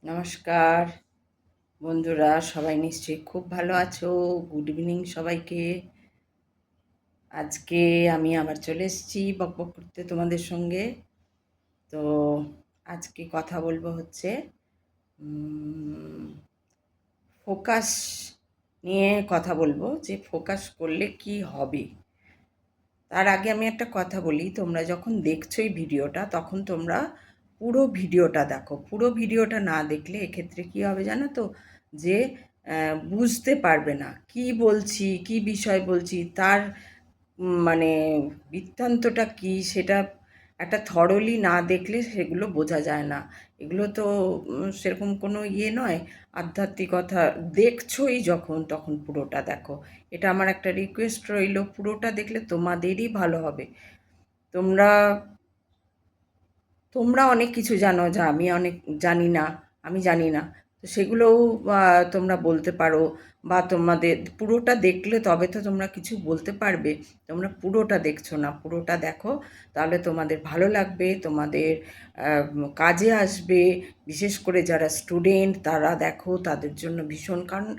নমস্কার বন্ধুরা, সবাই নিশ্চয়ই খুব ভালো আছো। গুড ইভিনিং সবাইকে। আজকে আমি আবার চলে এসেছি বকবক করতে তোমাদের সঙ্গে। তো আজকে কথা বলবো হচ্ছে ফোকাস নিয়ে কথা বলবো, যে ফোকাস করলে কি হবে। তার আগে আমি একটা কথা বলি, তোমরা যখন দেখছো এই ভিডিওটা তখন তোমরা পুরো ভিডিওটা দেখো। পুরো ভিডিওটা না দেখলে এক্ষেত্রে কী হবে জানো তো, যে বুঝতে পারবে না কি বলছি, কি বিষয় বলছি, তার মানে বৃত্তান্তটা কী সেটা একটা থরলি না দেখলে সেগুলো বোঝা যায় না। এগুলো তো সেরকম কোনো নয়। আধ্যাত্মিকতা দেখছোই যখন, তখন পুরোটা দেখো। এটা আমার একটা রিকোয়েস্ট রইল, পুরোটা দেখলে তোমাদেরই ভালো হবে। তোমরা তোমরা অনেক কিছু জানো যা আমি অনেক জানি না, আমি জানি না। তো সেগুলোও তোমরা বলতে পারো, বা তোমাদের পুরোটা দেখলে তবে তো তোমরা কিছু বলতে পারবে। তোমরা পুরোটা দেখছো না, পুরোটা দেখো, তাহলে তোমাদের ভালো লাগবে, তোমাদের কাজে আসবে। বিশেষ করে যারা স্টুডেন্ট তারা দেখো, তাদের জন্য ভীষণ। কারণ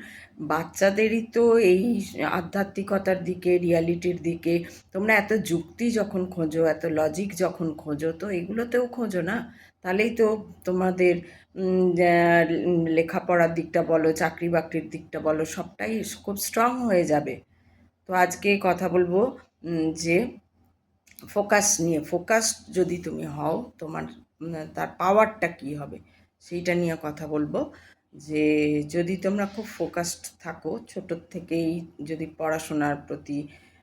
বাচ্চাদেরই তো এই আধ্যাত্মিকতার দিকে, রিয়ালিটির দিকে তোমরা এত যুক্তি যখন খোঁজো, এত লজিক যখন খোঁজো, তো এগুলোতেও খোঁজো না। তাহলেই তো তোমাদের লেখাপড়ার দিকটা বলো, চাকরি বাকরির দিকটা বলো, সবটাই খুব স্ট্রং হয়ে যাবে। তো আজকে কথা বলবো যে ফোকাস নিয়ে। ফোকাস যদি তুমি হও, তোমার তার পাওয়ারটা কী হবে সেইটা নিয়ে কথা বলবো। যে যদি তোমরা খুব ফোকাসড থাকো ছোটোর থেকেই, যদি পড়াশোনার প্রতি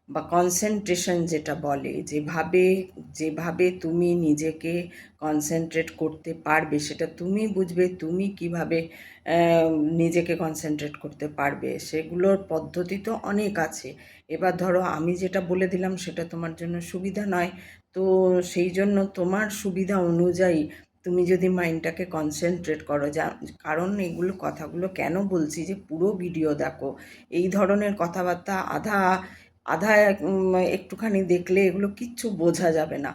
বা কনসেন্ট্রেশন যেটা বলে, যেভাবে যেভাবে তুমি নিজেকে কনসেন্ট্রেট করতে পারবে সেটা তুমি বুঝবে, তুমি কিভাবে নিজেকে কনসেন্ট্রেট করতে পারবে, সেগুলোর পদ্ধতি তো অনেক আছে। এবার ধরো আমি যেটা বলে দিলাম সেটা তোমার জন্য সুবিধা নয়, তো সেই জন্য তোমার সুবিধা অনুযায়ী তুমি যদি মাইন্ডটাকে কনসেন্ট্রেট করো। কারণ এগুলো কথাগুলো কেন বলছি, যে পুরো ভিডিও দেখো। এই ধরনের কথাবার্তা আধা আধা একটুখানি দেখলে এগুলো কিচ্ছু বোঝা যাবে না।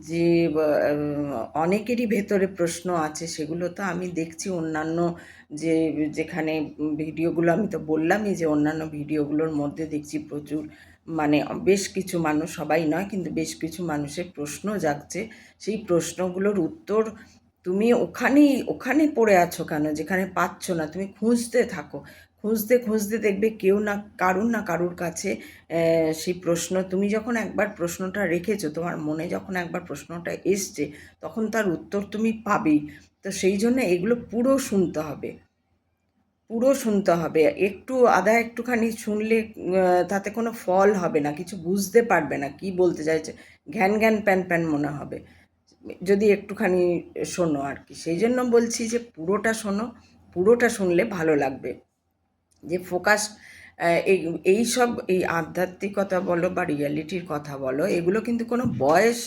যে অনেকেরই ভেতরে প্রশ্ন আছে, সেগুলো তো আমি দেখছি অন্যান্য যে যেখানে ভিডিওগুলো, আমি তো বললামই যে অন্যান্য ভিডিওগুলোর মধ্যে দেখছি প্রচুর, মানে বেশ কিছু মানুষ, সবাই নয় কিন্তু বেশ কিছু মানুষের প্রশ্ন জাগছে। সেই প্রশ্নগুলোর উত্তর তুমি ওখানে পড়ে আছো কেন, যেখানে পাচ্ছ না। তুমি খুঁজতে থাকো, খুঁজতে খুঁজতে দেখবে কেউ না কারুর কাছে সেই প্রশ্ন, তুমি যখন একবার প্রশ্নটা রেখেছো, তোমার মনে যখন একবার প্রশ্নটা এসছে, তখন তার উত্তর তুমি পাবেই। তো সেই জন্য এগুলো পুরো শুনতে হবে, পুরো শুনতে হবে। একটুখানি শুনলে তাতে কোনো ফল হবে না, কিছু বুঝতে পারবে না কি বলতে চাইছে, ঘ্যান ঘ্যান প্যান প্যান মনে হবে যদি একটুখানি শোনো আর কি। সেই জন্য বলছি যে পুরোটা শোনো, পুরোটা শুনলে ভালো লাগবে। যে ফোকাস, এই এই আধ্যাত্মিকতা বলো বা রিয়ালিটির কথা বলো, এগুলো কিন্তু কোনো বয়স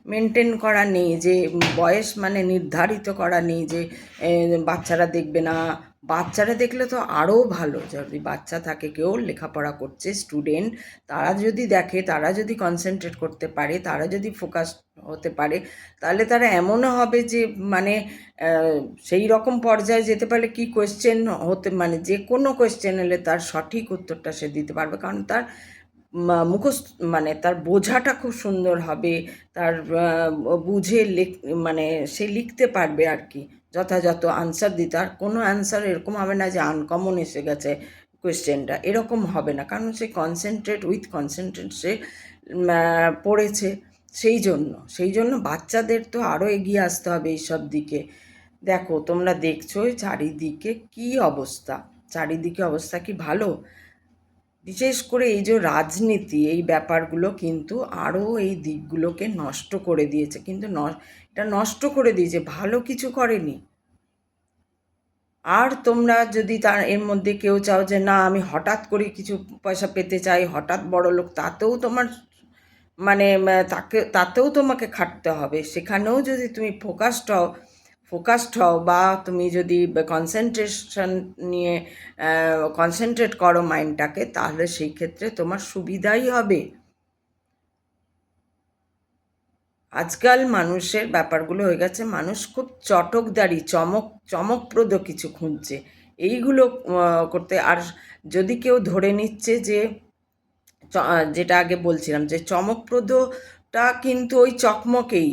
মেনটেন করা নেই, যে বয়স মানে নির্ধারিত করা নেই যে বাচ্চারা দেখবে না। বাচ্চারা দেখলে তো আরও ভালো, যদি বাচ্চা থাকে, কেউ লেখাপড়া করছে, স্টুডেন্ট, তারা যদি দেখে, তারা যদি কনসেন্ট্রেট করতে পারে, তারা যদি ফোকাস হতে পারে, তাহলে তারা এমনও হবে যে মানে সেই রকম পর্যায়ে যেতে পারলে, কি কোয়েশ্চেন হতে, মানে যে কোনো কোয়েশ্চেন এলে তার সঠিক উত্তরটা সে দিতে পারবে। কারণ তার মুখস্থ, মানে তার বোঝাটা খুব সুন্দর হবে, তার বুঝে মানে সে লিখতে পারবে আর কি, যথাযথ আনসার দিতে। আর কোনো অ্যান্সার এরকম হবে না যে আনকমন এসে গেছে কোয়েশ্চেনটা, এরকম হবে না। কারণ সে উইথ কনসেন্ট্রেট সে পড়েছে। সেই জন্য বাচ্চাদের তো আরও এগিয়ে আসতে হবে এইসব দিকে। দেখো, তোমরা দেখছো চারিদিকে কি অবস্থা, চারিদিকে অবস্থা কি ভালো। বিশেষ করে এই যে রাজনীতি, এই ব্যাপারগুলো কিন্তু আরও এই দিকগুলোকে নষ্ট করে দিয়েছে, কিন্তু এটা নষ্ট করে দিয়েছে, ভালো কিছু করেনি। আর তোমরা যদি এর মধ্যে কেউ চাও যে না আমি হঠাৎ করে কিছু পয়সা পেতে চাই, হঠাৎ বড়লোক, তাতেও তোমার মানে তাতেও তোমাকে খাটতে হবে। সেখানেও যদি তুমি ফোকাসড হও বা তুমি যদি কনসেন্ট্রেশন নিয়ে কনসেন্ট্রেট করো মাইন্ডটাকে, তাহলে সেই ক্ষেত্রে তোমার সুবিধাই হবে। আজকাল মানুষের ব্যাপারগুলো হয়ে গেছে, মানুষ খুব চটকদারি চমকপ্রদ কিছু খুঁজছে, এইগুলো করতে। আর যদি কেউ ধরে নিচ্ছে যে যেটা আগে বলছিলাম যে চমকপ্রদটা কিন্তু ওই চকমকেই,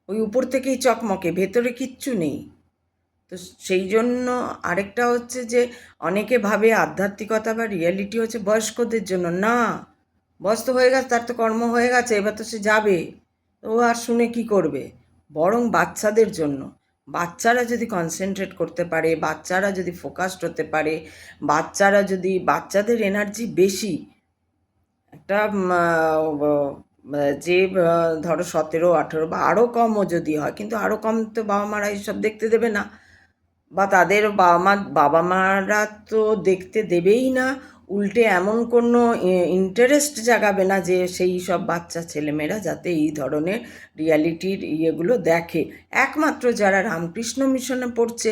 ওই উপর থেকেই চকমকে, ভেতরে কিচ্ছু নেই। তো সেই জন্য আরেকটা হচ্ছে যে অনেকে ভাবে আধ্যাত্মিকতা বা রিয়েলিটি হচ্ছে বয়স্কদের জন্য। না, বয়স তো হয়ে গেছে, তার তো কর্ম হয়ে গেছে, এবার তো সে যাবে, ও আর শুনে কি করবে। বরং বাচ্চাদের জন্য, বাচ্চারা যদি কনসেন্ট্রেট করতে পারে, বাচ্চারা যদি ফোকাসড হতে পারে, বাচ্চারা যদি, বাচ্চাদের এনার্জি বেশি। একটা যে ধরো 17-18 বা আরও কমও যদি হয়, কিন্তু আরও কম তো বাবা মারা এইসব দেখতে দেবে না, বা তাদের বাবা মারা তো দেখতে দেবেই না। উল্টে এমন কোনো ইন্টারেস্ট জাগাবে না যে সেই সব বাচ্চা ছেলেমেয়েরা যাতে এই ধরনের রিয়ালিটির ইয়েগুলো দেখে। একমাত্র যারা রামকৃষ্ণ মিশনে পড়ছে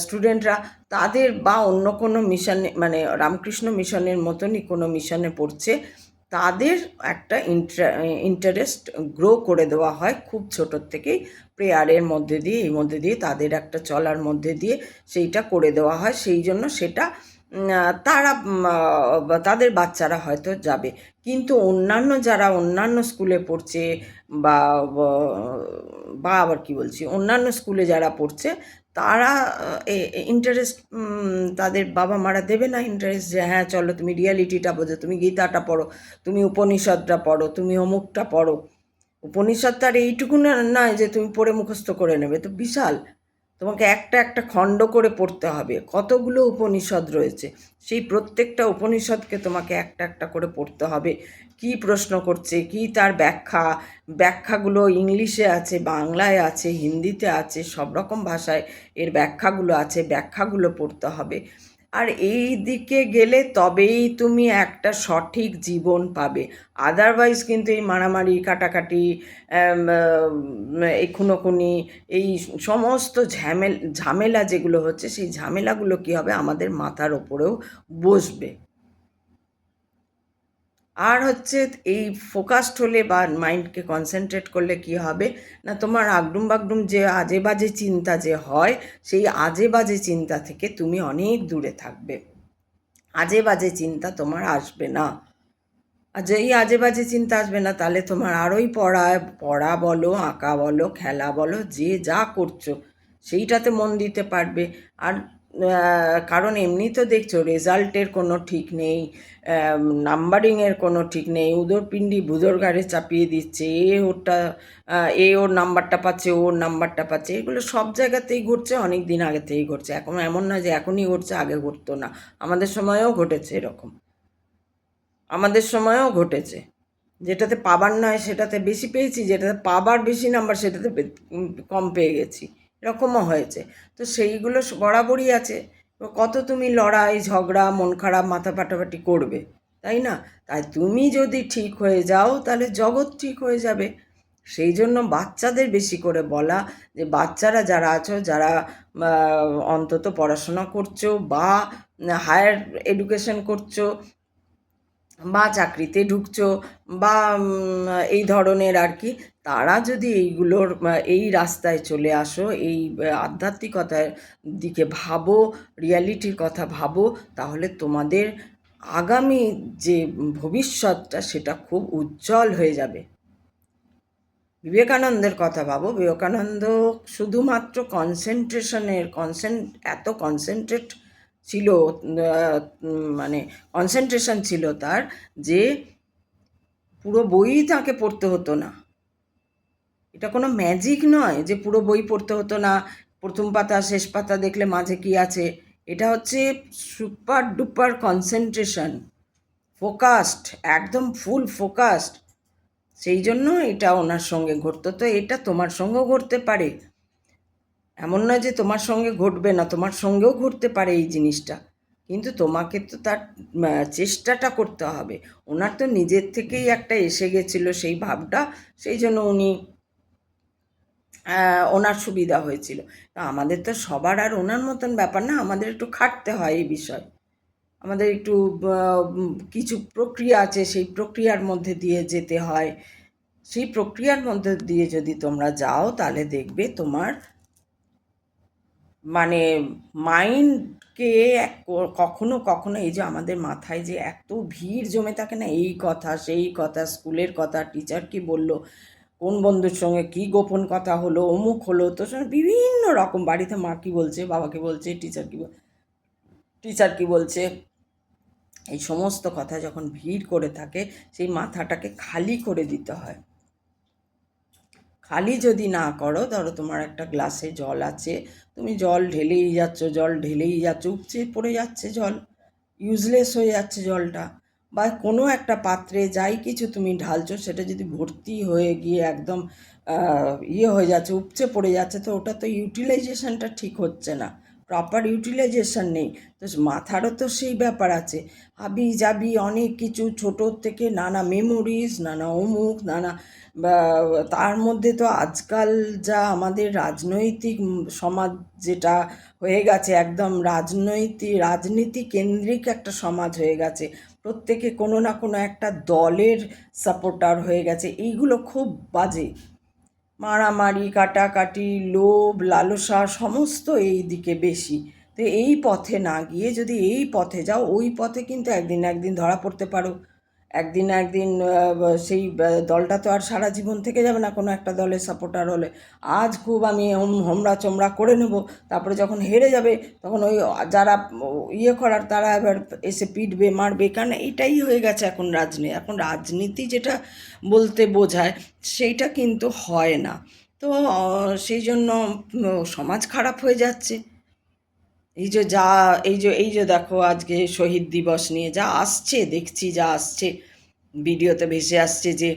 স্টুডেন্টরা, তাদের বা অন্য কোনো মিশনে, মানে রামকৃষ্ণ মিশনের মতনই কোনো মিশনে পড়ছে, তাদের একটা ইন্টারেস্ট গ্রো করে দেওয়া হয় খুব ছোটোর থেকেই, প্রেয়ারের মধ্যে দিয়ে, এই মধ্যে দিয়ে, তাদের একটা চলার মধ্যে দিয়ে সেইটা করে দেওয়া হয়। সেই জন্য সেটা তারা তাদের বাচ্চারা হয়তো যাবে। কিন্তু অন্যান্য যারা অন্যান্য স্কুলে পড়ছে, বা বা আবার কি বলছি, অন্যান্য স্কুলে যারা পড়ছে, তারা ইন্টারেস্ট, তাদের বাবা মারা দেবে না ইন্টারেস্ট যে হ্যাঁ চলো তুমি রিয়ালিটিটা বোঝো, তুমি গীতাটা পড়ো, তুমি উপনিষদটা পড়ো, তুমি অমুকটা পড়ো। উপনিষদ তার এইটুকু নয় যে তুমি পড়ে মুখস্থ করে নেবে, তো বিশাল, তোমাকে একটা একটা খণ্ড করে পড়তে হবে। কতগুলো উপনিষদ রয়েছে, সেই প্রত্যেকটা উপনিষদকে তোমাকে একটা একটা করে পড়তে হবে। কি প্রশ্ন করছে, কি তার ব্যাখ্যাগুলো ইংলিশে আছে, বাংলায় আছে, হিন্দিতে আছে, সব রকম ভাষায় এর ব্যাখ্যাগুলো আছে, ব্যাখ্যাগুলো পড়তে হবে। আর এই দিকে গেলে তবেই তুমি একটা সঠিক জীবন পাবে। আদারওয়াইজ কিন্তু এই মারামারি, কাটাকাটি, এই খুনোখুনি, এই সমস্ত ঝামেলা যেগুলো হচ্ছে, সেই ঝামেলাগুলো কী হবে, আমাদের মাথার ওপরেও বসবে। আর হচ্ছে এই ফোকাসড হলে বা মাইন্ডকে কনসেন্ট্রেট করলে কি হবে না, তোমার আগডুম বাগডুম যে আজে বাজে চিন্তা যে হয়, সেই আজে বাজে চিন্তা থেকে তুমি অনেক দূরে থাকবে। আজে বাজে চিন্তা তোমার আসবে না। আর যেই আজে বাজে চিন্তা আসবে না, তাহলে তোমার আরোই পড়া বলো, আঁকা বলো, খেলা বলো, যে যা করছো সেইটাতে মন দিতে পারবে। আর কারণ এমনি তো দেখছো রেজাল্টের কোনো ঠিক নেই, নাম্বারিংয়ের কোনো ঠিক নেই, উদরপিণ্ডি ভুজোর ঘাড়ে চাপিয়ে দিচ্ছে, ওর নাম্বারটা পাচ্ছে, ওর নাম্বারটা পাচ্ছে, এগুলো সব জায়গাতেই ঘটছে, অনেক দিন আগে থেকেই ঘটছে। এখন এমন নয় যে এখনই ঘটছে, আগে ঘটতো না, আমাদের সময়েও ঘটেছে এরকম, আমাদের সময়েও ঘটেছে। যেটাতে পাবার নয় সেটাতে বেশি পেয়েছি, যেটাতে পাবার বেশি নাম্বার সেটাতে কম পেয়ে গেছি, এরকমও হয়েছে। তো সেইগুলো বরাবরই আছে। কত তুমি লড়াই ঝগড়া, মন খারাপ, মাথা ফাটাফাটি করবে, তাই না? তাই তুমি যদি ঠিক হয়ে যাও, তাহলে জগৎ ঠিক হয়ে যাবে। সেই জন্য বাচ্চাদের বেশি করে বলা যে বাচ্চারা যারা আছো, যারা অন্তত পড়াশোনা করছো বা হায়ার এডুকেশন করছো বা চাকরিতে ঢুকছো বা এই ধরনের আর কি, তারা যদি এইগুলোর এই রাস্তায় চলে আসো, এই আধ্যাত্মিকতার দিকে ভাবো, রিয়ালিটির কথা ভাবো, তাহলে তোমাদের আগামী যে ভবিষ্যৎটা সেটা খুব উজ্জ্বল হয়ে যাবে। বিবেকানন্দের কথা ভাবো, বিবেকানন্দ শুধুমাত্র এত কনসেন্ট্রেট ছিল, মানে কনসেন্ট্রেশন ছিল তার, যে পুরো বই তাকে পড়তে হতো না। এটা কোনো ম্যাজিক নয় যে পুরো বই পড়তে হতো না, প্রথম পাতা শেষ পাতা দেখলে মাঝে কি আছে। এটা হচ্ছে সুপার ডুপার কনসেন্ট্রেশন, ফোকাসড, একদম ফুল ফোকাসড। সেই জন্য এটা ওনার সঙ্গে ঘটতো। তো এটা তোমার সঙ্গেও ঘটতে পারে, এমন নয় যে তোমার সঙ্গে ঘটবে না, তোমার সঙ্গেও ঘটতে পারে এই জিনিসটা, কিন্তু তোমাকে তো তার চেষ্টাটা করতে হবে। ওনার তো নিজের থেকেই একটা এসে গেছিলো সেই ভাবটা, সেই জন্য উনি ওনার সুবিধা হয়েছিল। তা আমাদের তো সবার আর ওনার মতন ব্যাপার না, আমাদের একটু খাটতে হয় এই বিষয়, আমাদের একটু কিছু প্রক্রিয়া আছে, সেই প্রক্রিয়ার মধ্যে দিয়ে যেতে হয়। সেই প্রক্রিয়ার মধ্যে দিয়ে যদি তোমরা যাও তাহলে দেখবে তোমার মানে মাইন্ডকে কখনো কখনো এই যে আমাদের মাথায় যে এত ভিড় জমে থাকে না, এই কথা সেই কথা, স্কুলের কথা, টিচার কি বলল, কোন বন্ধুর সঙ্গে কি গোপন কথা হলো, অমুক হলো, তোর সঙ্গে বিভিন্ন রকম, বাড়িতে মা কি বলছে, বাবাকে বলছে, টিচার কি বলছে, এই সমস্ত কথা যখন ভিড় করে থাকে সেই মাথাটাকে খালি করে দিতে হয়। খালি যদি না করো, ধরো তোমার একটা গ্লাসে জল আছে, তুমি জল ঢেলেই যাচ্ছ, উপচে পড়ে যাচ্ছে জল, ইউজলেস হয়ে যাচ্ছে জলটা, বা কোনো একটা পাত্রে যাই কিছু তুমি ঢালছো সেটা যদি ভর্তি হয়ে গিয়ে একদম হয়ে যাচ্ছে, উপচে পড়ে যাচ্ছে, তো ওটা তো ইউটিলাইজেশনটা ঠিক হচ্ছে না, প্রপার ইউটিলাইজেশন নেই। তো মাথারও তো সেই ব্যাপার আছে, হাবি জাবি অনেক কিছু, ছোটোর থেকে নানা মেমোরিজ, নানা অমুক, নানা, তার মধ্যে তো আজকাল যা আমাদের রাজনৈতিক সমাজ যেটা হয়ে গেছে, একদম রাজনীতি কেন্দ্রিক একটা সমাজ হয়ে গেছে, প্রত্যেকে কোনো না কোনো একটা দলের সাপোর্টার হয়ে গেছে, এইগুলো খুব বাজে। মারামারি, কাটাকাটি, লোভ, লালসা সমস্ত এই দিকে বেশি। তো এই পথে না গিয়ে যদি এই পথে যাও, ওই পথে কিন্তু একদিন একদিন ধরা পড়তে পারো, একদিন একদিন সেই দলটা তো আর সারা জীবন থেকে যাবে না কোনো একটা দলের সাপোর্টার হলে। আজ খুব আমি হোমরা চোমরা করে নেব, তারপরে যখন হেরে যাবে তখন ওই যারা করার তারা এবার এসে পিটবে, মারবে, কারণ এটাই হয়ে গেছে এখন রাজনীতি যেটা বলতে বোঝায় সেইটা কিন্তু হয় না। তো সেই জন্য সমাজ খারাপ হয়ে যাচ্ছে। এই যে দেখো আজকে শহীদ দিবস নিয়ে যা আসছে, দেখছি যা আসছে, ভিডিওতে ভেসে আসছে যে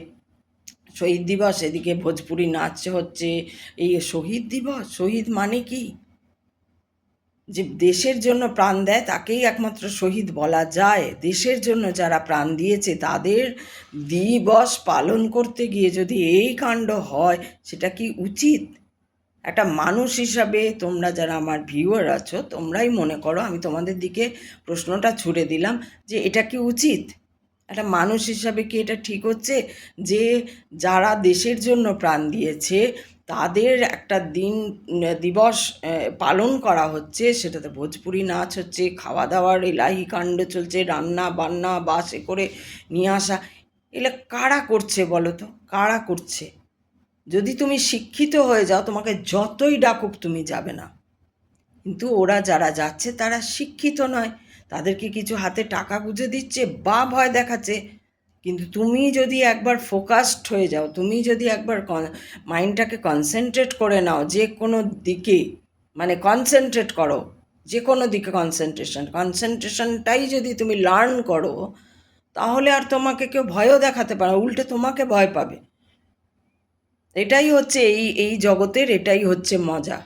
শহীদ দিবস, এদিকে ভোজপুরি নাচ হচ্ছে। এই শহীদ দিবস, শহীদ মানে কি? যে দেশের জন্য প্রাণ দেয় তাকেই একমাত্র শহীদ বলা যায়। দেশের জন্য যারা প্রাণ দিয়েছে তাদের দিবস পালন করতে গিয়ে যদি এই কাণ্ড হয়, সেটা কি উচিত? একটা মানুষ হিসাবে তোমরা যারা আমার ভিউয়ার আছো, তোমরাই মনে করো, আমি তোমাদের দিকে প্রশ্নটা ছুড়ে দিলাম যে এটা কি উচিত? একটা মানুষ হিসাবে কি এটা ঠিক হচ্ছে যে যারা দেশের জন্য প্রাণ দিয়েছে তাদের একটা দিবস পালন করা হচ্ছে, সেটাতে ভোজপুরি নাচ হচ্ছে, খাওয়া দাওয়ার এলাহি কাণ্ড চলছে, রান্না বান্না বাসে করে নিয়ে আসা, এগুলো কারা করছে বলো তো? কারা করছে? যদি তুমি শিক্ষিত হয়ে যাও, তোমাকে যতই ডাকুক তুমি যাবে না। কিন্তু ওরা যারা যাচ্ছে তারা শিক্ষিত নয়, তাদেরকে কিছু হাতে টাকা গুঁজে দিচ্ছে বা ভয় দেখাচ্ছে। কিন্তু তুমি যদি একবার ফোকাসড হয়ে যাও, তুমি যদি একবার মাইন্ডটাকে কনসেন্ট্রেট করে নাও যে কোনো দিকে, মানে কনসেন্ট্রেট করো যে কোনো দিকে, কনসেন্ট্রেশনটাই যদি তুমি লার্ন করো, তাহলে আর তোমাকে কেউ ভয়ও দেখাতে পারে, উল্টে তোমাকে ভয় পাবে। এটাই হচ্ছে এই জগতের, এটাই হচ্ছে মজা।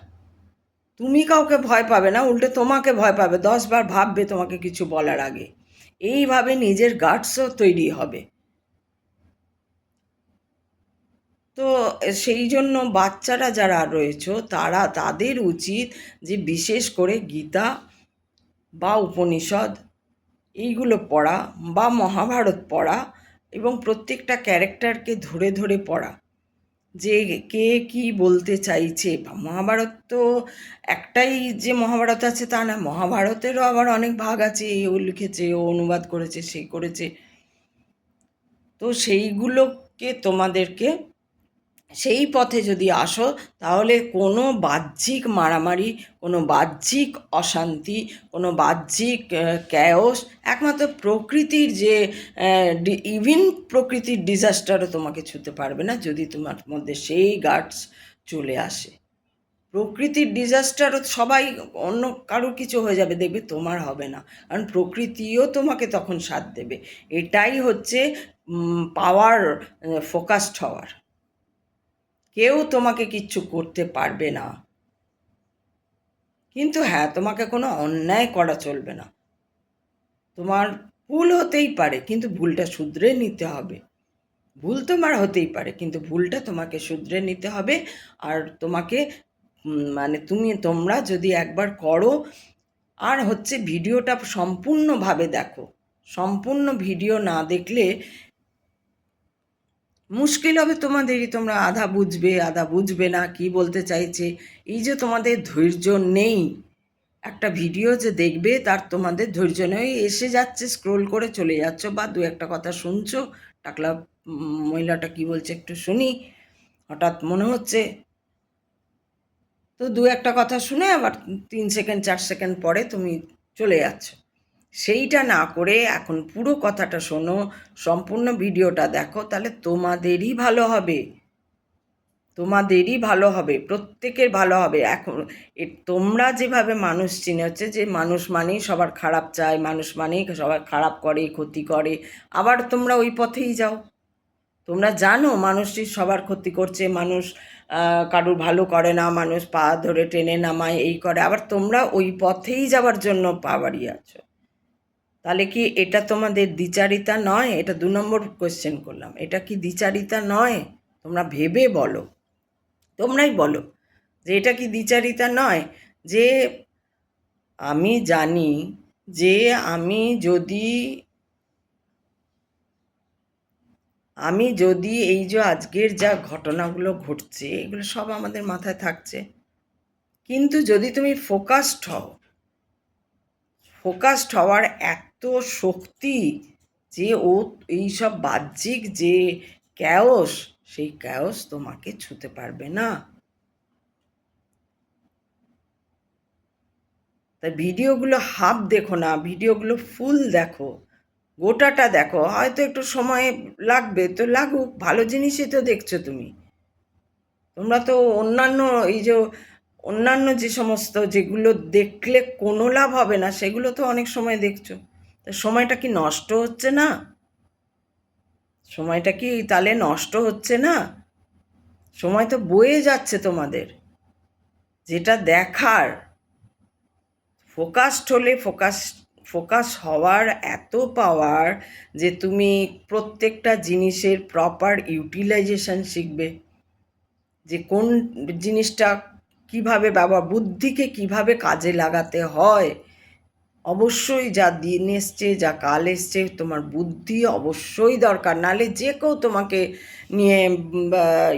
তুমি কাউকে ভয় পাবে না, উল্টে তোমাকে ভয় পাবে, 10 বার ভাববে তোমাকে কিছু বলার আগে। এইভাবে নিজের গাটসও তৈরি হবে। তো সেই জন্য বাচ্চারা যারা রয়েছে তাদের উচিত যে বিশেষ করে গীতা বা উপনিষদ এইগুলো পড়া, বা মহাভারত পড়া, এবং প্রত্যেকটা ক্যারেক্টারকে ধরে ধরে পড়া, যে কে কি বলতে চাইছে। মহাভারত তো একটাই যে মহাভারত আছে তা না, মহাভারতেরও আবার অনেক ভাগ আছে, ও লিখেছে, ও অনুবাদ করেছে, সে করেছে। তো সেইগুলোকে তোমাদেরকে, সেই পথে যদি আসো, তাহলে কোনো বাহ্যিক মারামারি, কোনো বাহ্যিক অশান্তি, কোনো বাহ্যিক ক্যাওস, একমাত্র প্রকৃতির যে ইভিন প্রকৃতির ডিজাস্টারও তোমাকে ছুঁতে পারবে না, যদি তোমার মধ্যে সেই গাটস চলে আসে। প্রকৃতির ডিজাস্টারও সবাই, অন্য কারোর কিছু হয়ে যাবে, দেখবে তোমার হবে না, কারণ প্রকৃতিও তোমাকে তখন সাথ দেবে। এটাই হচ্ছে পাওয়ার, ফোকাসড হওয়ার। কেউ তোমাকে কিচ্ছু করতে পারবে না। কিন্তু হ্যাঁ, তোমাকে কোনো অন্যায় করা চলবে না। তোমার ভুল হতেই পারে, কিন্তু ভুলটা শুধরে নিতে হবে। ভুল তোমার হতেই পারে, কিন্তু ভুলটা তোমাকে শুধরে নিতে হবে। আর তোমাকে মানে তোমরা যদি একবার করো, আর হচ্ছে ভিডিওটা সম্পূর্ণভাবে দেখো। সম্পূর্ণ ভিডিও না দেখলে মুশকিল হবে তোমাদেরই, তোমরা আধা বুঝবে আধা বুঝবে না কি বলতে চাইছে। এই যে তোমাদের ধৈর্য নেই, একটা ভিডিও যে দেখবে তার তোমাদের ধৈর্য নেই, এসে যাচ্ছে স্ক্রোল করে চলে যাচ্ছ, বা দু একটা কথা শুনছো, টাকলা মহিলাটা কি বলছে একটু শুনি, হঠাৎ মনে হচ্ছে, তো দু একটা কথা শুনে আবার 3 সেকেন্ড 4 সেকেন্ড পরে তুমি চলে যাচ্ছ। সেইটা না করে এখন পুরো কথাটা শোনো, সম্পূর্ণ ভিডিওটা দেখো, তাহলে তোমাদেরই ভালো হবে, তোমাদেরই ভালো হবে, প্রত্যেকের ভালো হবে। এখন তোমরা যেভাবে মানুষ চিনে হচ্ছে যে মানুষ মানেই সবার খারাপ চায়, মানুষ মানেই সবার খারাপ করে, ক্ষতি করে, আবার তোমরা ওই পথেই যাও। তোমরা জানো মানুষটি সবার ক্ষতি করছে, মানুষ কারুর ভালো করে না, মানুষ পা ধরে টেনে নামায়, এই করে, আবার তোমরা ওই পথেই যাওয়ার জন্য পা বাড়িয়ে আছো। তাহলে কি এটা তোমাদের দ্বিচারিতা নয়? এটা 2 নম্বর কোয়েশ্চেন করলাম, এটা কি দ্বিচারিতা নয়? তোমরা ভেবে বলো, তোমরাই বলো যে এটা কি দ্বিচারিতা নয়? যে আমি জানি যে আমি যদি এই যে আজকের যা ঘটনাগুলো ঘটছে এগুলো সব আমাদের মাথায় থাকছে, কিন্তু যদি তুমি ফোকাসড হওয়ার এত শক্তি যে এইসব বাহ্যিক যে ক্যাওস, সেই ক্যাওস তোমাকে ছুতে পারবে না। তাই ভিডিওগুলো হাফ দেখো না, ভিডিওগুলো ফুল দেখো, গোটাটা দেখো। হয়তো একটু সময় লাগবে, তো লাগুক, ভালো জিনিসই তো দেখছো তুমি। তোমরা তো অন্যান্য যে সমস্ত যেগুলো দেখলে কোনো লাভ হবে না সেগুলো তো অনেক সময় দেখছো। তা সময়টা কি নষ্ট হচ্ছে না? সময়টা কি তাহলে নষ্ট হচ্ছে না? সময় তো বয়ে যাচ্ছে তোমাদের, যেটা দেখার। ফোকাস হওয়ার এত পাওয়ার যে তুমি প্রত্যেকটা জিনিসের প্রপার ইউটিলাইজেশন শিখবে, যে কোন জিনিসটা কিভাবে বুদ্ধিকে কিভাবে কাজে লাগাতে হয়। অবশ্যই যা দিন এসছে, যা কাল এসছে, তোমার বুদ্ধি অবশ্যই দরকার, নাহলে যে কেউ তোমাকে নিয়ে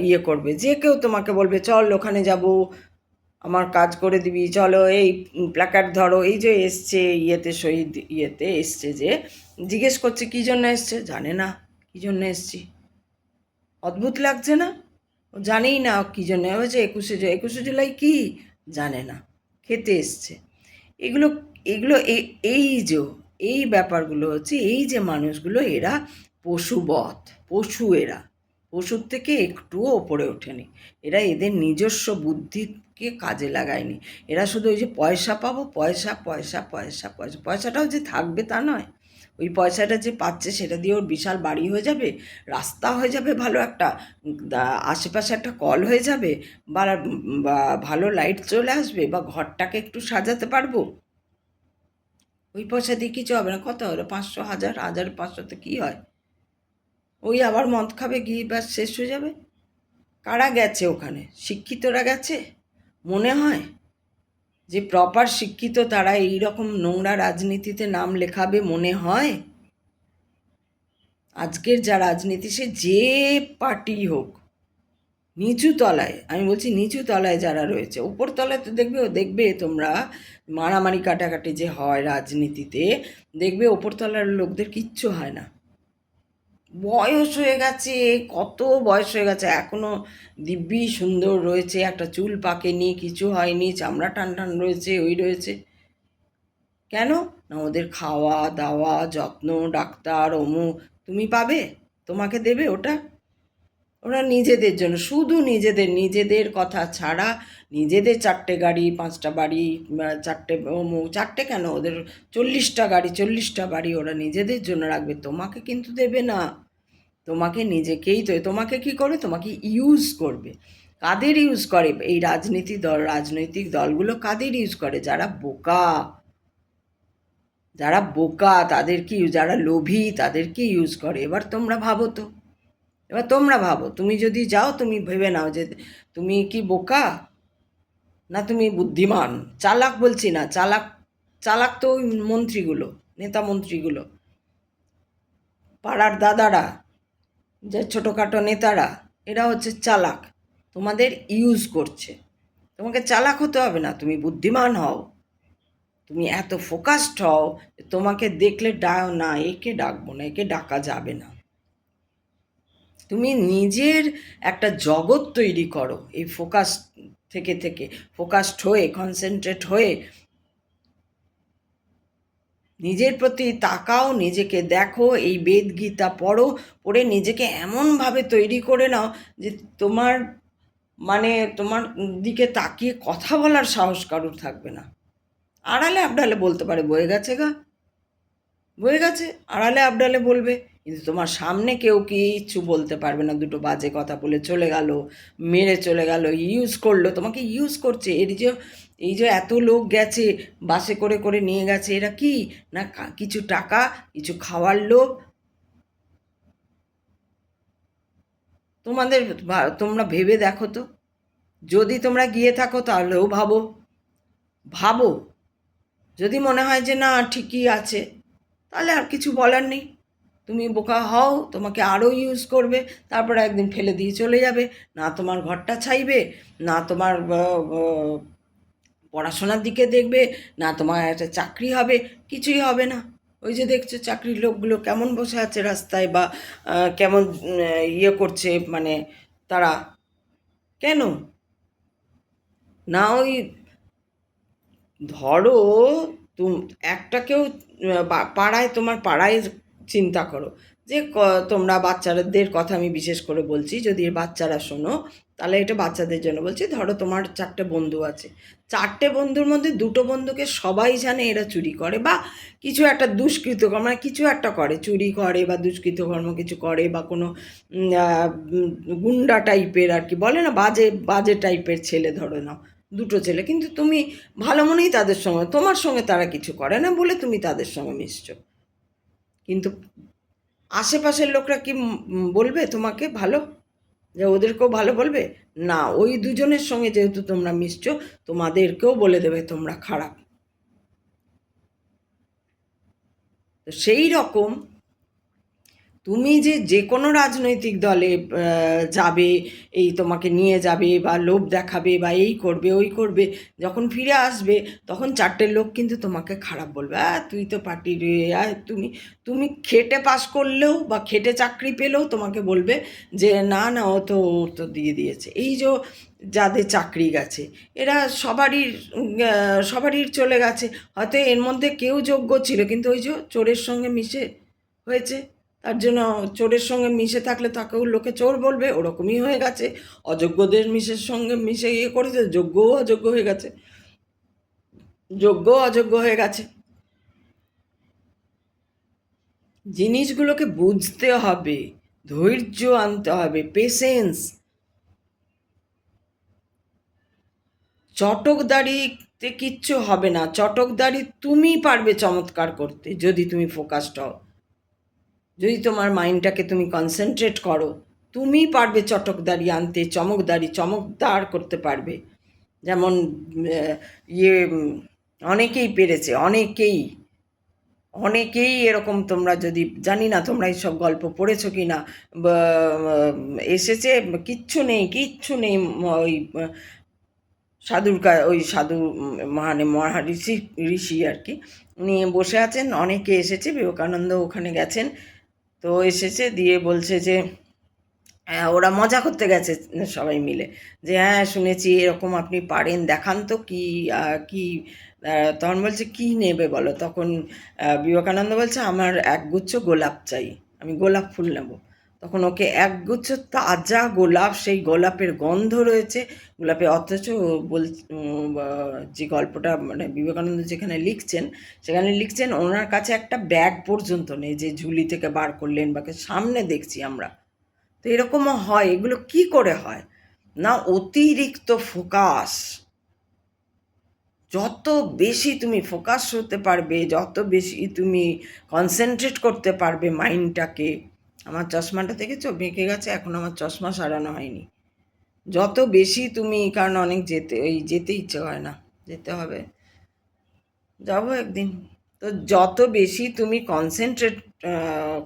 ইয়ে করবে, যে কেউ তোমাকে বলবে চল ওখানে যাব, আমার কাজ করে দিবি, চলো এই প্ল্যাকার্ড ধরো, এই যে এসছে ইয়েতে, শহীদ ইয়েতে এসছে, যে জিজ্ঞেস করছে কী জন্য এসছে, জানে না কী জন্য এসছি। অদ্ভুত লাগছে না? ও জানেই না কী জন্য হয়েছে। 21শে জুলাই কি জানে না, খেতে এসছে। এগুলো এগুলো এই ব্যাপারগুলো হচ্ছে, এই যে মানুষগুলো এরা পশুবৎ, এরা পশুর থেকে একটুও ওপরে ওঠেনি। এরা এদের নিজস্ব বুদ্ধিকে কাজে লাগায়নি। এরা শুধু ওই যে পয়সা পাবো, পয়সা পয়সা পয়সা পয়সা, পয়সাটাও যে থাকবে তা নয়। ওই পয়সাটা যে পাচ্ছে সেটা দিয়ে ওর বিশাল বাড়ি হয়ে যাবে, রাস্তা হয়ে যাবে ভালো একটা, আশেপাশে একটা কল হয়ে যাবে, বা ভালো লাইট চলে আসবে, বা ঘরটাকে একটু সাজাতে পারবো। ওই পয়সা দিয়ে কিছু হবে না। কত হলো? 500, 1000, 1500তে কী হয়? ওই আবার মদ খাবে, গিয়ে ব্যাস শেষ হয়ে যাবে। কারা গেছে ওখানে? শিক্ষিতরা গেছে? মনে হয় যে প্রপার শিক্ষিত তারা এই রকম নোংরা রাজনীতিতে নাম লেখাবে? মনে হয়? আজকের যা রাজনীতি, সে যে পার্টি হোক, নিচু তলায়, আমি বলছি নিচু তলায় যারা রয়েছে, উপর তলায় তো দেখবে তোমরা মারামারি কাটাকাটি যে হয় রাজনীতিতে, দেখবে ওপরতলার লোকদের কিচ্ছু হয় না। বয়স হয়ে গেছে, কত বয়স হয়ে গেছে, এখনও দিব্যি সুন্দর রয়েছে, একটা চুল পাকেনি, কিছু হয়নি, চামড়া টান টান রয়েছে, ওই রয়েছে। কেন না? ওদের খাওয়া দাওয়া, যত্ন, ডাক্তার, অমুক তুমি পাবে, তোমাকে দেবে ওটা? ওরা নিজেদের জন্য, শুধু নিজেদের কথা ছাড়া, নিজেদের 4টে গাড়ি, 5টা বাড়ি, 4টে অমুক, 4টে কেন, ওদের 40টা গাড়ি, 40টা বাড়ি ওরা নিজেদের জন্য রাখবে, তোমাকে কিন্তু দেবে না। তোমাকে নিজেকেই তো, তোমাকে কি করে, তোমাকে ইউজ করবে। কাদের ইউজ করে? এই রাজনৈতিক দলগুলো কাদের ইউজ করে? যারা বোকা তাদেরকে, যারা লোভী তাদেরকে ইউজ করে। এবার তোমরা ভাবো, তুমি যদি যাও, তুমি ভেবে নাও যে তুমি কি বোকা না তুমি বুদ্ধিমান। চালাক বলছি না, চালাক তো ওই মন্ত্রীগুলো, নেতা মন্ত্রীগুলো, পাড়ার দাদারা, যে ছোটোখাটো নেতারা, এরা হচ্ছে চালাক, তোমাদের ইউজ করছে। তোমাকে চালাক হতে হবে না, তুমি বুদ্ধিমান হও, তুমি এত ফোকাসড হও, তোমাকে দেখলে না একে ডাকবো না, একে ডাকা যাবে না। তুমি নিজের একটা জগৎ তৈরি করো এই ফোকাস থেকে ফোকাসড হয়ে, কনসেন্ট্রেট হয়ে নিজের প্রতি তাকাও, নিজেকে দেখো, এই বেদ গীতা পড়ো, পড়ে নিজেকে এমনভাবে তৈরি করে নাও যে তোমার তোমার দিকে তাকিয়ে কথা বলার সাহস কারোর থাকবে না। আড়ালে আবডালে বলতে পারে বয়ে গেছে গা, বয়ে গেছে, আড়ালে আবডালে বলবে, কিন্তু তোমার সামনে কেউ কিচ্ছু বলতে পারবে না। দুটো বাজে কথা বলে চলে গেল, মেরে চলে গেল, ইউজ করলো, তোমাকে ইউজ করছে। এই যে এত লোক গেছে, বাসে করে করে নিয়ে গেছে, এরা কি না কিছু টাকা, কিছু খাওয়ার লোভ। তোমরা ভেবে দেখো তো, যদি তোমরা গিয়ে থাকো তাহলেও ভাবো, যদি মনে হয় যে না ঠিকই আছে, তাহলে আর কিছু বলার নেই। তুমি বোকা হও, তোমাকে আরও ইউজ করবে, তারপরে একদিন ফেলে দিয়ে চলে যাবে। না তোমার ঘরটা ছাইবে, না তোমার পড়াশোনার দিকে দেখবে, না তোমার একটা চাকরি হবে, কিছুই হবে না। ওই যে দেখছো চাকরির লোকগুলো কেমন বসে আছে রাস্তায়, বা কেমন ইয়ে করছে, তারা কেন না, ওই ধরো একটা কেউ পাড়ায়, তোমার পাড়ায় চিন্তা করো যে তোমরা বাচ্চাদের কথা আমি বিশেষ করে বলছি, যদি বাচ্চারা শোনো তাহলে এটা বাচ্চাদের জন্য বলছি। ধরো তোমার 4টে বন্ধু আছে, 4টে বন্ধুর মধ্যে 2টো বন্ধুকে সবাই জানে এরা চুরি করে বা কিছু একটা দুষ্কৃতকর্ম, কিছু একটা করে, চুরি করে বা দুষ্কৃতকর্ম কিছু করে, বা কোনো গুন্ডা টাইপের আর কি বলে না, বাজে বাজে টাইপের ছেলে ধরো নাও, 2টো ছেলে, কিন্তু তুমি ভালো মনেই তাদের সঙ্গে, তোমার সঙ্গে তারা কিছু করে না বলে তুমি তাদের সঙ্গে মিশছো, কিন্তু আশেপাশের লোকরা কি বলবে তোমাকে ভালো, যে ওদেরকেও ভালো বলবে না? ওই দুজনের সঙ্গে যেহেতু তোমরা মিশছো, তোমাদেরকেও বলে দেবে তোমরা খারাপ। তো সেই রকম তুমি যে কোনো রাজনৈতিক দলে যাবে, এই তোমাকে নিয়ে যাবে বা লোভ দেখাবে বা এই করবে ওই করবে, যখন ফিরে আসবে তখন 4টে লোক কিন্তু তোমাকে খারাপ বলবে। তুই তো পার্টি রে, তুমি তুমি খেটে পাস করলেও বা খেটে চাকরি পেলেও তোমাকে বলবে যে না না, ও তো দিয়ে দিয়েছে। এই যে যাদের চাকরি গেছে, এরা সবারই চলে গেছে, হয়তো এর মধ্যে কেউ যোগ্য ছিল, কিন্তু ওই যে চোরের সঙ্গে মিশে হয়েছে, তার জন্য চোরের সঙ্গে মিশে থাকলে তাকেও লোকে চোর বলবে, ওরকমই হয়ে গেছে। অযোগ্যদের সঙ্গে মিশে ইয়ে করেছে, যোগ্যও অযোগ্য হয়ে গেছে, যোগ্য অযোগ্য হয়ে গেছে। জিনিসগুলোকে বুঝতে হবে, ধৈর্য আনতে হবে, পেশেন্স। চটকদারিতে কিচ্ছু হবে না, চটকদারি তুমি পারবে চমৎকার করতে যদি তুমি ফোকাসড হও, যদি তোমার মাইন্ডটাকে তুমি কনসেন্ট্রেট করো, তুমি পারবে চটকদারি আনতে, চমকদার করতে পারবে। যেমন অনেকেই পেরেছে, অনেকেই এরকম, তোমরা যদি, জানি না তোমরা এইসব গল্প পড়েছো কি না, এসেছে, কিচ্ছু নেই ওই ওই সাধু ঋষি আর কি, উনি বসে আছেন, অনেকে এসেছে, বিবেকানন্দ ওখানে গেছেন, তো এসেছে দিয়ে বলছে যে ওরা মজা করতে গেছে সবাই মিলে, যে হ্যাঁ শুনেছি এরকম আপনি পারেন, দেখান তো কি তখন বলছে কি নেবে বলো, তখন বিবেকানন্দ বলছে আমার একগুচ্ছ গোলাপ চাই, আমি গোলাপ ফুল নেব। তখন ওকে একগুচ্ছ তাজা গোলাপ, সেই গোলাপের গন্ধ রয়েছে গোলাপে, অথচ যে গল্পটা বিবেকানন্দ যেখানে লিখছেন, সেখানে লিখছেন ওনার কাছে একটা ব্যাগ পর্যন্ত নেই যে ঝুলি থেকে বার করলেন, বা সামনে দেখছি আমরা। তো এরকমও হয়, এগুলো কি করে হয় না, অতিরিক্ত ফোকাস। যত বেশি তুমি ফোকাস হতে পারবে, যত বেশি তুমি কনসেন্ট্রেট করতে পারবে মাইন্ডটাকে। আমার চশমাটা দেখেছো বেঁকে গেছে, এখন আমার চশমা সারানো হয়নি। যত বেশি তুমি, কারণ অনেক যেতে ইচ্ছে হয় না, যেতে হবে, যাবো একদিন। তো যত বেশি তুমি কনসেন্ট্রেট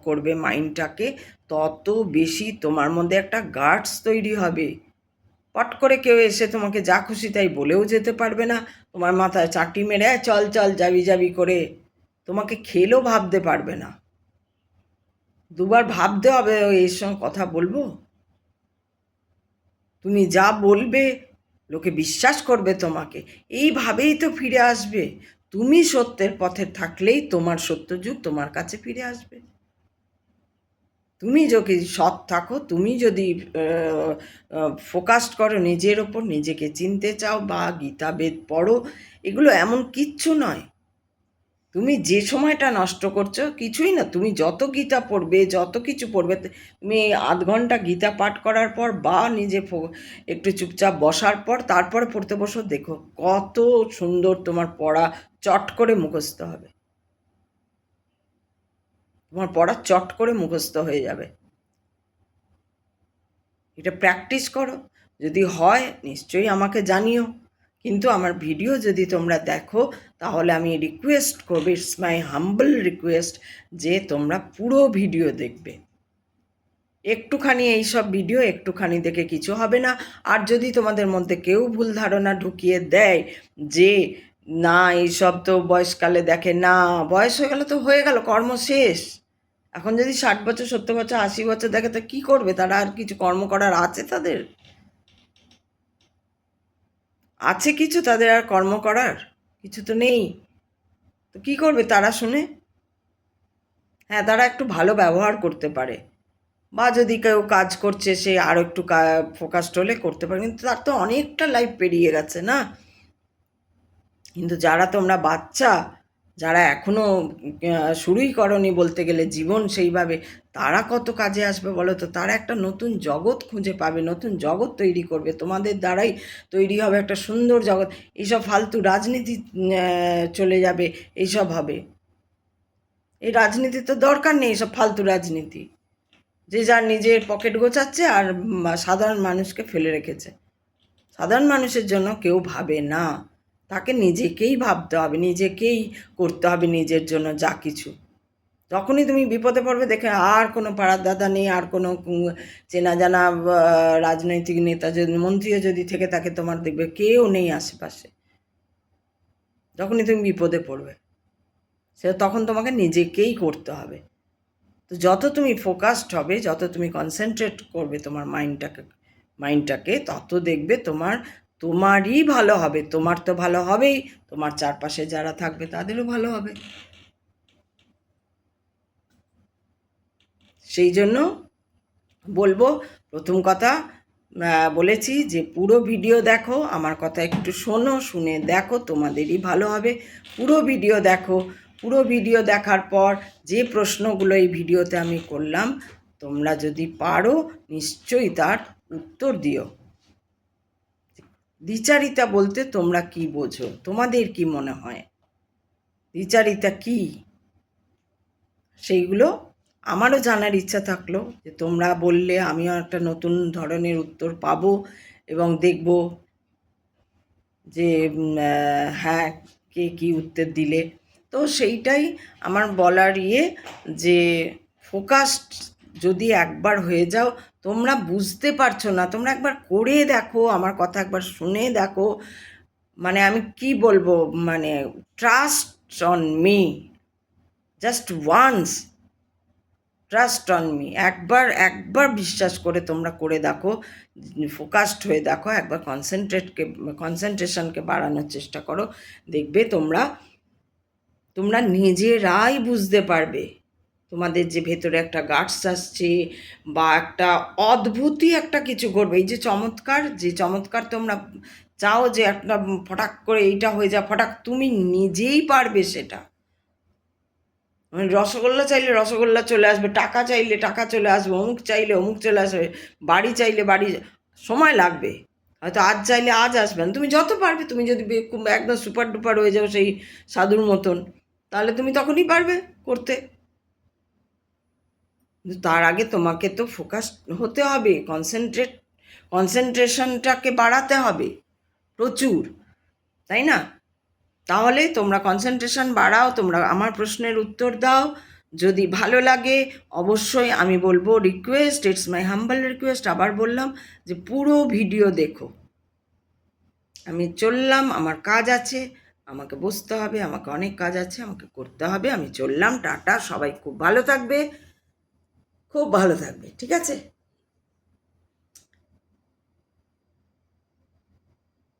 করবে মাইন্ডটাকে, তত বেশি তোমার মধ্যে একটা গার্ডস তৈরি হবে। পট করে কেউ এসে তোমাকে যা খুশি তাই বলেও যেতে পারবে না। তোমার মাথায় চাটি মেরে চল চল যাবি যাবি করে তোমাকে খেলেও ভাবতে পারবে না। দুবার ভাবতে হবে এর সঙ্গে কথা বলবো। তুমি যা বলবে লোকে বিশ্বাস করবে তোমাকে, এইভাবেই তো ফিরে আসবে। তুমি সত্যের পথে থাকলেই তোমার সত্যযুগ তোমার কাছে ফিরে আসবে। তুমি যদি সৎ থাকো, তুমি যদি ফোকাসড করো নিজের ওপর, নিজেকে চিনতে চাও বা গীতাবেদ পড়ো, এগুলো এমন কিচ্ছু নয়। তুমি যে সময়টা নষ্ট করছো কিছুই না। তুমি যত গীতা পড়বে, যত কিছু পড়বে, তুমি আধ ঘন্টা গীতা পাঠ করার পর বা নিজে একটু চুপচাপ বসার পর তারপরে পড়তে বসো, দেখো কত সুন্দর তোমার পড়া চট করে মুখস্থ হবে। তোমার পড়া চট করে মুখস্থ হয়ে যাবে। এটা প্র্যাকটিস করো, যদি হয় নিশ্চয়ই আমাকে জানিও। কিন্তু আমার ভিডিও যদি তোমরা দেখো তাহলে আমি রিকোয়েস্ট করব, ইটস মাই হাম্বল রিকোয়েস্ট, যে তোমরা পুরো ভিডিও দেখবে। একটুখানি এইসব ভিডিও একটুখানি দেখে কিছু হবে না। আর যদি তোমাদের মধ্যে কেউ ভুল ধারণা ঢুকিয়ে দেয় যে না এইসব তো বয়সকালে দেখে, না বয়স হয়ে গেল তো হয়ে গেল, কর্ম শেষ। এখন যদি 60 বছর 70 বছর 80 বছর দেখে তো কী করবে তারা? আর কিছু কর্ম করার আছে তাদের? আছে কিছু তাদের আর কর্ম করার? কিছু তো নেই। তো কী করবে তারা শুনে? হ্যাঁ, তারা একটু ভালো ব্যবহার করতে পারে, বা যদি কেউ কাজ করছে সে আরও একটু ফোকাসড হলে করতে পারে, কিন্তু তার তো অনেকটা লাইফ পেরিয়ে গেছে না। কিন্তু যারা তোমরা বাচ্চা, যারা এখনও শুরুই করনি বলতে গেলে জীবন সেইভাবে, তারা কত কাজে আসবে বলো তো? তারা একটা নতুন জগৎ খুঁজে পাবে, নতুন জগৎ তৈরি করবে, তোমাদের দ্বারাই তৈরি হবে একটা সুন্দর জগৎ। এইসব ফালতু রাজনীতি চলে যাবে, এইসব হবে। এই রাজনীতি তো দরকার নেই, এসব ফালতু রাজনীতি। যে যার নিজের পকেট গোছাচ্ছে আর সাধারণ মানুষকে ফেলে রেখেছে। সাধারণ মানুষের জন্য কেউ ভাবে না, তাকে নিজেকেই ভাবতে হবে, নিজেকেই করতে হবে নিজের জন্য যা কিছু। তখনই তুমি বিপদে পড়বে, দেখে আর কোনো পাড়ার দাদা নেই, আর কোনো চেনা জানা রাজনৈতিক নেতা যদি মন্ত্রীও যদি থেকে থাকে তোমার, দেখবে কেউ নেই আশেপাশে। যখনই তুমি বিপদে পড়বে তখন তোমাকে নিজেকেই করতে হবে। তো যত তুমি ফোকাসড হবে, যত তুমি কনসেন্ট্রেট করবে তোমার মাইন্ডটাকে, তত দেখবে তোমারই ভালো হবে। তোমার তো ভালো হবেই, তোমার চারপাশে যারা থাকবে তাদেরও ভালো হবে। সেই জন্য বলবো, প্রথম কথা বলেছি যে পুরো ভিডিও দেখো, আমার কথা একটু শোনো, শুনে দেখো, তোমাদেরই ভালো হবে। পুরো ভিডিও দেখো। পুরো ভিডিও দেখার পর যে প্রশ্নগুলো এই ভিডিওতে আমি করলাম, তোমরা যদি পারো নিশ্চয়ই তার উত্তর দিও। দ্বিচারিতা বলতে তোমরা কি বোঝো? তোমাদের কি মনে হয় দ্বিচারিতা কি? সেইগুলো আমারও জানার ইচ্ছা থাকলো, যে তোমরা বললে আমিও একটা নতুন ধরনের উত্তর পাবো এবং দেখব যে হ্যাঁ কে কী উত্তর দিলে। তো সেইটাই আমার বলার যে ফোকাসড যদি একবার হয়ে যাও, তোমরা বুঝতে পারছো না, তোমরা একবার করে দেখো, আমার কথা একবার শুনে দেখো। মানে আমি কি বলবো, মানে trust on me, just once trust on me. একবার বিশ্বাস করে তোমরা করে দেখো, ফোকাসড হয়ে দেখো, একবার কনসেন্ট্রেশনকে বাড়ানোর চেষ্টা করো, দেখবে তোমরা নিজেরাই বুঝতে পারবে তোমাদের যে ভেতরে একটা গার্ডস আসছে, বা একটা অদ্ভুতই একটা কিছু ঘটবে। এই যে চমৎকার তোমরা চাও যে একটা ফটাক করে এইটা হয়ে যা, ফটাক, তুমি নিজেই পারবে সেটা। রসগোল্লা চাইলে রসগোল্লা চলে আসবে, টাকা চাইলে টাকা চলে আসবে, অমুক চাইলে অমুক চলে আসবে, বাড়ি চাইলে বাড়ি। সময় লাগবে, হয়তো আজ চাইলে আজ আসবে না। তুমি যত পারবে, তুমি যদি একদম সুপার ডুপার হয়ে যাও সেই সাধুর মতন, তাহলে তুমি তখনই পারবে করতে। কিন্তু তার আগে তোমাকে তো ফোকাস হতে হবে, কনসেন্ট্রেশনটাকে বাড়াতে হবে প্রচুর, তাই না? তাহলে তোমরা কনসেন্ট্রেশন বাড়াও, তোমরা আমার প্রশ্নের উত্তর দাও। যদি ভালো লাগে অবশ্যই আমি বলবো, request, it's my humble request, আবার বললাম যে পুরো ভিডিও দেখো। আমি চললাম, আমার কাজ আছে, আমাকে বসতে হবে, আমাকে অনেক কাজ আছে, আমাকে করতে হবে। আমি চললাম, টাটা। সবাই খুব ভালো থাকবে, খুব ভালো থাকবে, ঠিক আছে?